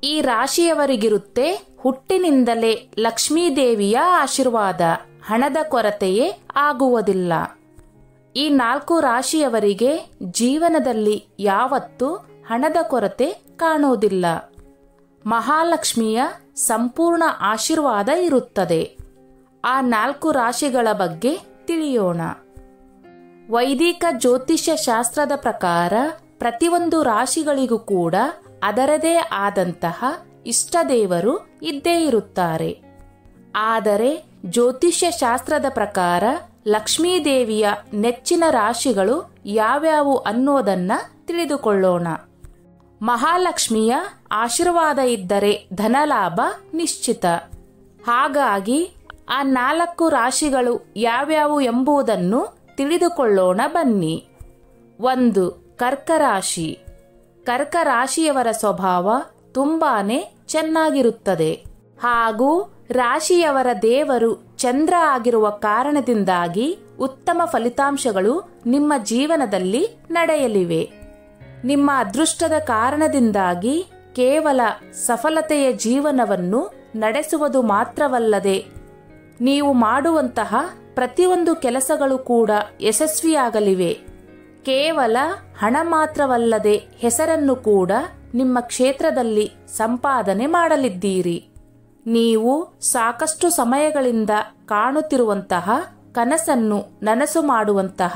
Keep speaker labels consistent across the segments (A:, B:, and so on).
A: ಈ ರಾಶಿಯವರಿಗಿರುತ್ತೆ ಹುಟ್ಟಿನಿಂದಲೇ ಲಕ್ಷ್ಮೀದೇವಿಯ ಆಶೀರ್ವಾದ, ಹಣದ ಕೊರತೆಯೇ ಆಗುವುದಿಲ್ಲ. ಈ 4 ರಾಶಿಯವರಿಗೆ ಜೀವನದಲ್ಲಿ ಯಾವತ್ತೂ ಹಣದ ಕೊರತೆ ಕಾಣುವುದಿಲ್ಲ. ಮಹಾಲಕ್ಷ್ಮಿಯ ಸಂಪೂರ್ಣ ಆಶೀರ್ವಾದ ಇರುತ್ತದೆ. ಆ 4 ರಾಶಿಗಳ ಬಗ್ಗೆ ತಿಳಿಯೋಣ. ವೈದಿಕ ಜ್ಯೋತಿಷ್ಯ ಶಾಸ್ತ್ರದ ಪ್ರಕಾರ ಪ್ರತಿಯೊಂದು ರಾಶಿಗಳಿಗೂ ಕೂಡ ಅದರದೇ ಆದಂತಹ ಇಷ್ಟದೇವರು ಇದ್ದೇ ಇರುತ್ತಾರೆ. ಆದರೆ ಜ್ಯೋತಿಷ್ಯ ಶಾಸ್ತ್ರದ ಪ್ರಕಾರ ಲಕ್ಷ್ಮೀದೇವಿಯ ನೆಚ್ಚಿನ ರಾಶಿಗಳು ಯಾವ್ಯಾವು ಅನ್ನೋದನ್ನ ತಿಳಿದುಕೊಳ್ಳೋಣ. ಮಹಾಲಕ್ಷ್ಮಿಯ ಆಶೀರ್ವಾದ ಇದ್ದರೆ ಧನಲಾಭ ನಿಶ್ಚಿತ. ಹಾಗಾಗಿ ಆ 4 ರಾಶಿಗಳು ಯಾವ್ಯಾವು ಎಂಬುದನ್ನು ತಿಳಿದುಕೊಳ್ಳೋಣ ಬನ್ನಿ. 1. ಕರ್ಕ ರಾಶಿ. ಕರ್ಕ ರಾಶಿಯವರ ಸ್ವಭಾವ ತುಂಬಾನೇ ಚೆನ್ನಾಗಿರುತ್ತದೆ. ಹಾಗೂ ರಾಶಿಯವರ ದೇವರು ಚಂದ್ರ ಆಗಿರುವ ಕಾರಣದಿಂದಾಗಿ ಉತ್ತಮ ಫಲಿತಾಂಶಗಳು ನಿಮ್ಮ ಜೀವನದಲ್ಲಿ ನಡೆಯಲಿವೆ. ನಿಮ್ಮ ಅದೃಷ್ಟದ ಕಾರಣದಿಂದಾಗಿ ಕೇವಲ ಸಫಲತೆಯ ಜೀವನವನ್ನು ನಡೆಸುವುದು ಮಾತ್ರವಲ್ಲದೆ ನೀವು ಮಾಡುವಂತಹ ಪ್ರತಿಯೊಂದು ಕೆಲಸಗಳು ಕೂಡ ಯಶಸ್ವಿಯಾಗಲಿವೆ. ಕೇವಲ ಹಣ ಮಾತ್ರವಲ್ಲದೆ ಹೆಸರನ್ನು ಕೂಡ ನಿಮ್ಮ ಕ್ಷೇತ್ರದಲ್ಲಿ ಸಂಪಾದನೆ ಮಾಡಲಿದ್ದೀರಿ. ನೀವು ಸಾಕಷ್ಟು ಸಮಯಗಳಿಂದ ಕಾಣುತ್ತಿರುವಂತಹ ಕನಸನ್ನು ನನಸು ಮಾಡುವಂತಹ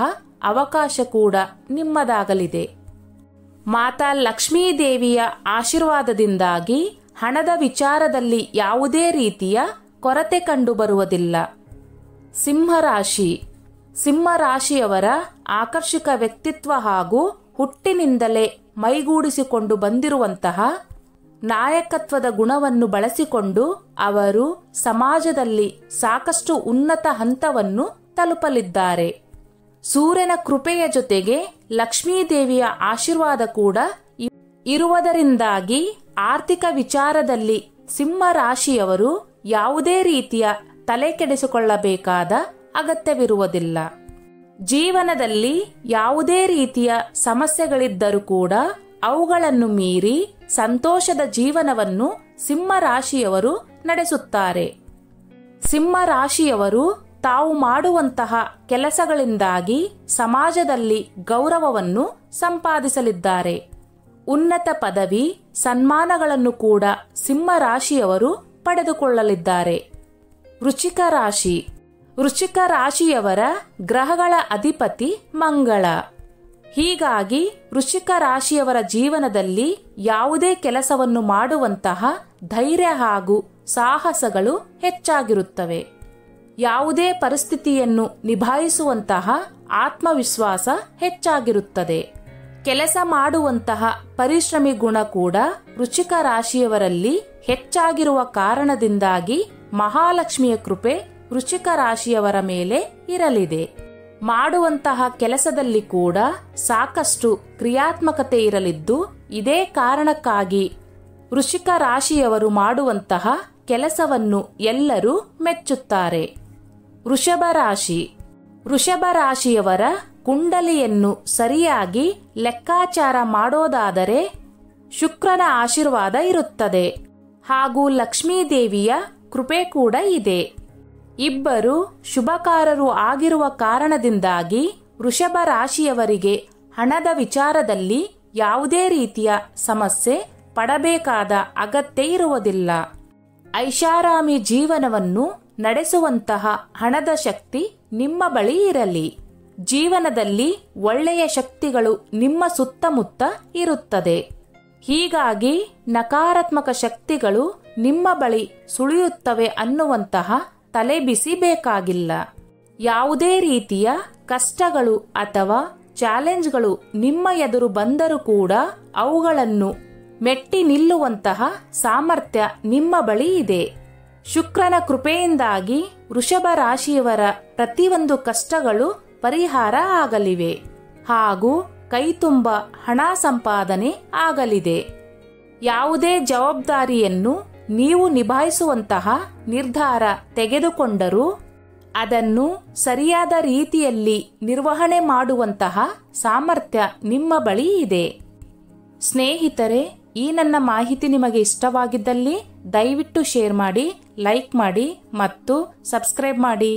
A: ಅವಕಾಶ ಕೂಡ ನಿಮ್ಮದಾಗಲಿದೆ. ಮಾತಾ ಲಕ್ಷ್ಮೀದೇವಿಯ ಆಶೀರ್ವಾದದಿಂದಾಗಿ ಹಣದ ವಿಚಾರದಲ್ಲಿ ಯಾವುದೇ ರೀತಿಯ ಕೊರತೆ ಕಂಡುಬರುವುದಿಲ್ಲ. ಸಿಂಹರಾಶಿ. ಸಿಂಹರಾಶಿಯವರ ಆಕರ್ಷಕ ವ್ಯಕ್ತಿತ್ವ ಹಾಗೂ ಹುಟ್ಟಿನಿಂದಲೇ ಮೈಗೂಡಿಸಿಕೊಂಡು ಬಂದಿರುವಂತಹ ನಾಯಕತ್ವದ ಗುಣವನ್ನು ಬಳಸಿಕೊಂಡು ಅವರು ಸಮಾಜದಲ್ಲಿ ಸಾಕಷ್ಟು ಉನ್ನತ ಹಂತವನ್ನು ತಲುಪಲಿದ್ದಾರೆ. ಸೂರ್ಯನ ಕೃಪೆಯ ಜೊತೆಗೆ ಲಕ್ಷ್ಮೀದೇವಿಯ ಆಶೀರ್ವಾದ ಕೂಡ ಇರುವುದರಿಂದಾಗಿ ಆರ್ಥಿಕ ವಿಚಾರದಲ್ಲಿ ಸಿಂಹ ರಾಶಿಯವರು ಯಾವುದೇ ರೀತಿಯ ತಲೆ ಕೆಡಿಸಿಕೊಳ್ಳಬೇಕಾದ ಅಗತ್ಯವಿರುವುದಿಲ್ಲ. ಜೀವನದಲ್ಲಿ ಯಾವುದೇ ರೀತಿಯ ಸಮಸ್ಯೆಗಳಿದ್ದರೂ ಕೂಡ ಅವುಗಳನ್ನು ಮೀರಿ ಸಂತೋಷದ ಜೀವನವನ್ನು ಸಿಂಹ ರಾಶಿಯವರು ನಡೆಸುತ್ತಾರೆ. ಸಿಂಹ ರಾಶಿಯವರು ತಾವು ಮಾಡುವಂತಹ ಕೆಲಸಗಳಿಂದಾಗಿ ಸಮಾಜದಲ್ಲಿ ಗೌರವವನ್ನು ಸಂಪಾದಿಸಲಿದ್ದಾರೆ. ಉನ್ನತ ಪದವಿ ಸನ್ಮಾನಗಳನ್ನು ಕೂಡ ಸಿಂಹ ರಾಶಿಯವರು ಪಡೆದುಕೊಳ್ಳಲಿದ್ದಾರೆ. ವೃಶ್ಚಿಕ ರಾಶಿ. ವೃಶ್ಚಿಕ ರಾಶಿಯವರ ಗ್ರಹಗಳ ಅಧಿಪತಿ ಮಂಗಳ. ಹೀಗಾಗಿ ವೃಶ್ಚಿಕ ರಾಶಿಯವರ ಜೀವನದಲ್ಲಿ ಯಾವುದೇ ಕೆಲಸವನ್ನು ಮಾಡುವಂತಹ ಧೈರ್ಯ ಹಾಗೂ ಸಾಹಸಗಳು ಹೆಚ್ಚಾಗಿರುತ್ತವೆ. ಯಾವುದೇ ಪರಿಸ್ಥಿತಿಯನ್ನು ನಿಭಾಯಿಸುವಂತಹ ಆತ್ಮವಿಶ್ವಾಸ ಹೆಚ್ಚಾಗಿರುತ್ತದೆ. ಕೆಲಸ ಮಾಡುವಂತಹ ಪರಿಶ್ರಮಿ ಗುಣ ಕೂಡ ವೃಶ್ಚಿಕ ರಾಶಿಯವರಲ್ಲಿ ಹೆಚ್ಚಾಗಿರುವ ಕಾರಣದಿಂದಾಗಿ ಮಹಾಲಕ್ಷ್ಮಿಯ ಕೃಪೆ ವೃಶ್ಚಿಕ ರಾಶಿಯವರ ಮೇಲೆ ಇರಲಿದೆ. ಮಾಡುವಂತಹ ಕೆಲಸದಲ್ಲಿ ಕೂಡ ಸಾಕಷ್ಟು ಕ್ರಿಯಾತ್ಮಕತೆ ಇರಲಿದ್ದು, ಇದೇ ಕಾರಣಕ್ಕಾಗಿ ವೃಶ್ಚಿಕ ರಾಶಿಯವರು ಮಾಡುವಂತಹ ಕೆಲಸವನ್ನು ಎಲ್ಲರೂ ಮೆಚ್ಚುತ್ತಾರೆ. ವೃಷಭ ರಾಶಿ. ವೃಷಭ ರಾಶಿಯವರ ಕುಂಡಲಿಯನ್ನು ಸರಿಯಾಗಿ ಲೆಕ್ಕಾಚಾರ ಮಾಡೋದಾದರೆ ಶುಕ್ರನ ಆಶೀರ್ವಾದ ಇರುತ್ತದೆ ಹಾಗೂ ಲಕ್ಷ್ಮೀದೇವಿಯ ಕೃಪೆ ಕೂಡ ಇದೆ. ಇಬ್ಬರು ಶುಭಕಾರರು ಆಗಿರುವ ಕಾರಣದಿಂದಾಗಿ ವೃಷಭ ರಾಶಿಯವರಿಗೆ ಹಣದ ವಿಚಾರದಲ್ಲಿ ಯಾವುದೇ ರೀತಿಯ ಸಮಸ್ಯೆ ಪಡಬೇಕಾದ ಅಗತ್ಯ ಇರುವುದಿಲ್ಲ. ಐಷಾರಾಮಿ ಜೀವನವನ್ನು ನಡೆಸುವಂತಹ ಹಣದ ಶಕ್ತಿ ನಿಮ್ಮ ಬಳಿ ಇರಲಿ. ಜೀವನದಲ್ಲಿ ಒಳ್ಳೆಯ ಶಕ್ತಿಗಳು ನಿಮ್ಮ ಸುತ್ತಮುತ್ತ ಇರುತ್ತದೆ. ಹೀಗಾಗಿ ನಕಾರಾತ್ಮಕ ಶಕ್ತಿಗಳು ನಿಮ್ಮ ಬಳಿ ಸುಳಿಯುತ್ತವೆ ಅನ್ನುವಂತಹ ತಲೆಬಿಸಿ ಬೇಕಾಗಿಲ್ಲ. ಯಾವುದೇ ರೀತಿಯ ಕಷ್ಟಗಳು ಅಥವಾ ಚಾಲೆಂಜ್ಗಳು ನಿಮ್ಮ ಎದುರು ಬಂದರೂ ಕೂಡ ಅವುಗಳನ್ನು ಮೆಟ್ಟಿ ನಿಲ್ಲುವಂತಹ ಸಾಮರ್ಥ್ಯ ನಿಮ್ಮ ಬಳಿ ಇದೆ. ಶುಕ್ರನ ಕೃಪೆಯಿಂದಾಗಿ ವೃಷಭ ರಾಶಿಯವರ ಪ್ರತಿಯೊಂದು ಕಷ್ಟಗಳು ಪರಿಹಾರ ಆಗಲಿವೆ ಹಾಗೂ ಕೈತುಂಬ ಹಣ ಸಂಪಾದನೆ ಆಗಲಿದೆ. ಯಾವುದೇ ಜವಾಬ್ದಾರಿಯನ್ನು ನೀವು ನಿಭಾಯಿಸುವಂತಹ ನಿರ್ಧಾರ ತೆಗೆದುಕೊಂಡರೂ ಅದನ್ನು ಸರಿಯಾದ ರೀತಿಯಲ್ಲಿ ನಿರ್ವಹಣೆ ಮಾಡುವಂತಹ ಸಾಮರ್ಥ್ಯ ನಿಮ್ಮ ಬಳಿ ಇದೆ. ಸ್ನೇಹಿತರೆ, ಈ ನನ್ನ ಮಾಹಿತಿ ನಿಮಗೆ ಇಷ್ಟವಾಗಿದ್ದಲ್ಲಿ ದಯವಿಟ್ಟು ಶೇರ್ ಮಾಡಿ, ಲೈಕ್ ಮಾಡಿ ಮತ್ತು ಸಬ್ಸ್ಕ್ರೈಬ್ ಮಾಡಿ.